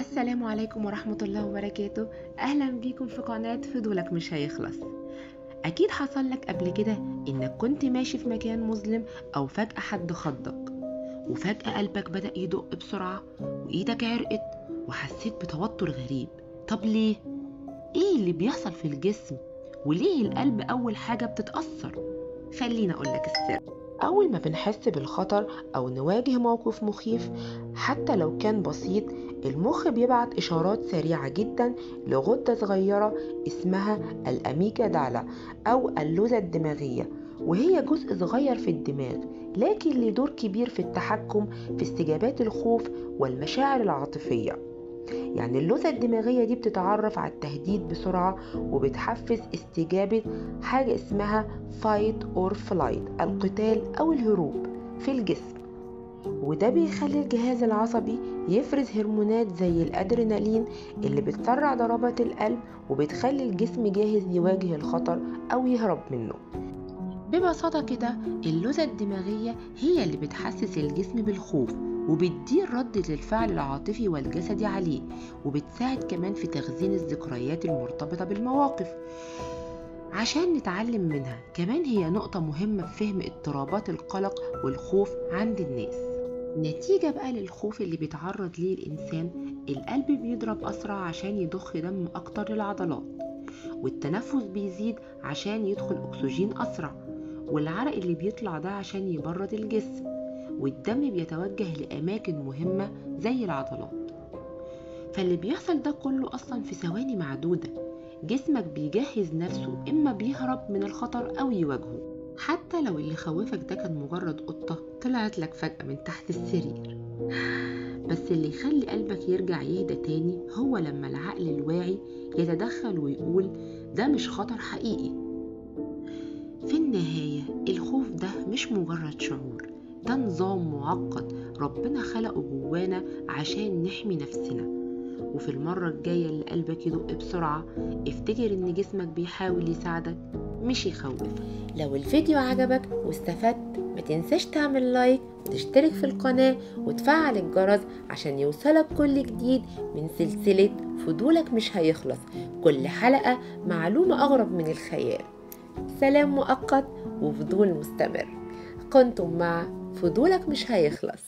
السلام عليكم ورحمة الله وبركاته. أهلا بيكم في قناة فضولك مش هيخلص. أكيد حصل لك قبل كده إنك كنت ماشي في مكان مظلم أو فجأة حد خضك وفجأة قلبك بدأ يدق بسرعة وإيدك عرقت وحسيت بتوتر غريب. طب ليه؟ إيه اللي بيحصل في الجسم؟ وليه القلب أول حاجة بتتأثر؟ خليني أقولك السر. أول ما بنحس بالخطر أو نواجه موقف مخيف حتى لو كان بسيط، المخ بيبعت إشارات سريعة جدا لغدة صغيرة اسمها الأميجدالا أو اللوزة الدماغية، وهي جزء صغير في الدماغ لكن له دور كبير في التحكم في استجابات الخوف والمشاعر العاطفية. يعني اللوزة الدماغية دي بتتعرف على التهديد بسرعة وبتحفز استجابة حاجة اسمها fight or flight، القتال أو الهروب في الجسم. وده بيخلي الجهاز العصبي يفرز هرمونات زي الأدرينالين اللي بتسرع ضربات القلب وبتخلي الجسم جاهز يواجه الخطر أو يهرب منه. ببساطة كده اللوزة الدماغية هي اللي بتحسس الجسم بالخوف وبتدير ردة الفعل العاطفي والجسدي عليه، وبتساعد كمان في تخزين الذكريات المرتبطة بالمواقف عشان نتعلم منها. كمان هي نقطة مهمة في فهم اضطرابات القلق والخوف عند الناس. نتيجة بقى للخوف اللي بيتعرض ليه الإنسان، القلب بيضرب أسرع عشان يضخ دم أكتر للعضلات، والتنفس بيزيد عشان يدخل أكسجين أسرع، والعرق اللي بيطلع ده عشان يبرد الجسم، والدم بيتوجه لأماكن مهمة زي العضلات. فاللي بيحصل ده كله أصلا في ثواني معدودة. جسمك بيجهز نفسه إما بيهرب من الخطر أو يواجهه، حتى لو اللي خوفك ده كان مجرد قطة طلعت لك فجأة من تحت السرير. بس اللي يخلي قلبك يرجع يهدى تاني هو لما العقل الواعي يتدخل ويقول ده مش خطر حقيقي. في النهاية الخوف ده مش مجرد شعور، ده نظام معقد ربنا خلقه جوانا عشان نحمي نفسنا. وفي المرة الجاية اللي قلبك يدق بسرعة افتكر ان جسمك بيحاول يساعدك مش يخوفك. لو الفيديو عجبك واستفدت ما تنساش تعمل لايك وتشترك في القناة وتفعل الجرس عشان يوصلك كل جديد من سلسلة فضولك مش هيخلص، كل حلقة معلومة أغرب من الخيال. سلام مؤقت وفضول مستمر. كنتم مع فضولك مش هيخلص.